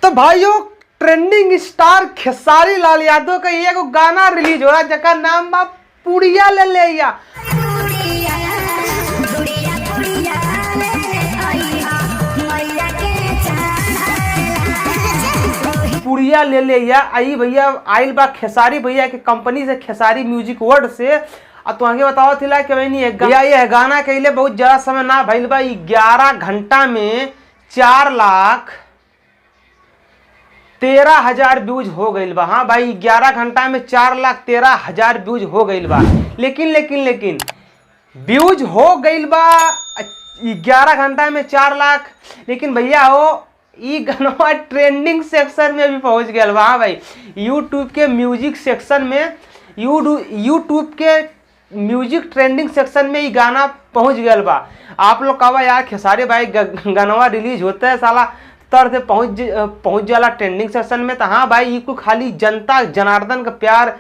तो भाइयों trending star Khesari Lal Yadav का एगो गाना रिलीज हो रहा है जका नाम बा पुड़िया ले लिया। पुड़िया ले लिया आई भैया आइल बा खेसारी भैया के कंपनी से, खेसारी म्यूजिक वर्ल्ड से। अब तो आगे बताओ थिला कि भाई नहीं भैया ये गाना के लिए बहुत ज्यादा समय ना भइल बा। 11 घंटा में 4,13,000 व्यूज हो गई बा। हाँ भाई 11 घंटा में 4,13,000 व्यूज हो गई बा। लेकिन व्यूज हो गई बा 11 घंटा में 4 लाख। लेकिन भैया हो ई गाना ट्रेंडिंग सेक्शन में भी पहुंच गया बा। हाँ भाई यूट्यूब के म्यूजिक सेक्शन में, यूट्यूब के म्यूजिक ट्रेंडिंग सेक्शन में ये गाना पहुंच गया बा। आप लोग कहा यार खेसारी भाई गाना रिलीज होता है साला तर से पहुंच जाला ट्रेंडिंग सेक्शन में। तो हाँ भाई ये को खाली जनता जनार्दन का प्यार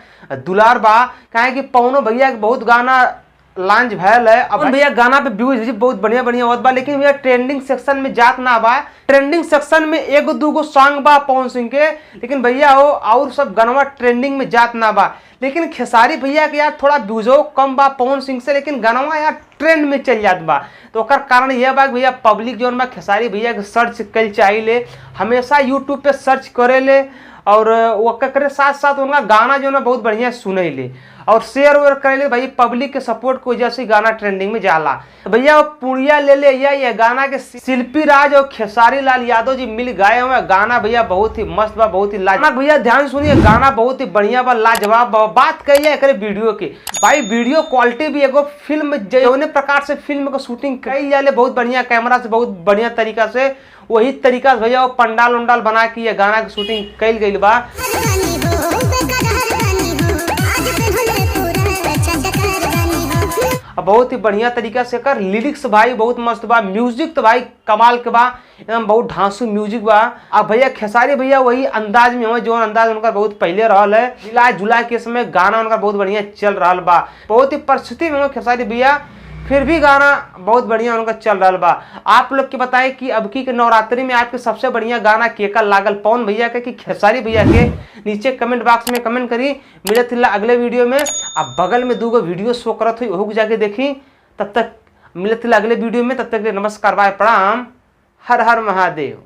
दुलार बा। काहे कि पवनो भैया के बहुत गाना लॉन्च भयल है। अब भैया गाना पे व्यूज बहुत बढ़िया होत बा, लेकिन भैया ट्रेंडिंग सेक्शन में जात ना बा। ट्रेंडिंग सेक्शन में एगो दूगो सॉन्ग बा पवन सिंह के, लेकिन भैया हो और सब गाना ट्रेंडिंग में जात ना बा। लेकिन खेसारी भैया के यार थोड़ा व्यूजो कम बा पवन सिंह से, लेकिन गाना यार ट्रेंड में चल जात बा। तो ओकर कारण यह बा भैया पब्लिक जो बा खेसारी भैया के सर्च कल चाहिए, हमेशा यूट्यूब पे सर्च करे ले और ओकर साथ साथ उनका गाना जो ना बहुत बढ़िया सुने ले और शेयर वेयर करे ले। भाई पब्लिक के सपोर्ट की वजह से गाना ट्रेंडिंग में जाला। तो भैया पुड़िया ले ले ये गाना के शिल्पी राज और खेसारी लाल यादव जी मिल गाए हुए गाना भैया बहुत ही मस्त बा, बहुत ही लाजवाब। भैया ध्यान सुनिए गाना बहुत ही बढ़िया बा, लाजवाब बा। बात करिए एक वीडियो की, भाई वीडियो क्वालिटी भी एगो फिल्म जौने प्रकार से फिल्म का शूटिंग कई जाले बहुत बढ़िया कैमरा से, बहुत बढ़िया तरीका से, वही तरीका से भैया पंडाल उंडाल बना के ये गाना की शूटिंग कल गई बा। बहुत ही बढ़िया तरीका से कर लिरिक्स भाई बहुत मस्त बा, म्यूजिक तो भाई कमाल के बा, एकदम बहुत ढांसू म्यूजिक बा। अब भैया खेसारी भैया वही अंदाज में हो जो अंदाज उनका बहुत पहले रहल है। मिला जुला के समय गाना उनका बहुत बढ़िया चल रहा बा, बहुत ही परिस्थिति में हो खेसारी भैया, फिर भी गाना बहुत बढ़िया उनका चल रहा बा। आप लोग के बताएं कि अब की नवरात्रि में आपके सबसे बढ़िया गाना केका लागल पवन भैया के कि खेसारी भैया के, नीचे कमेंट बॉक्स में कमेंट करी। मिले थिला अगले वीडियो में। अब बगल में दूगो वीडियो शो करत हुई ओहू जाके देखी। तब तक मिले थिला अगले वीडियो में, तब तक नमस्कार बाय प्रणाम, हर हर महादेव।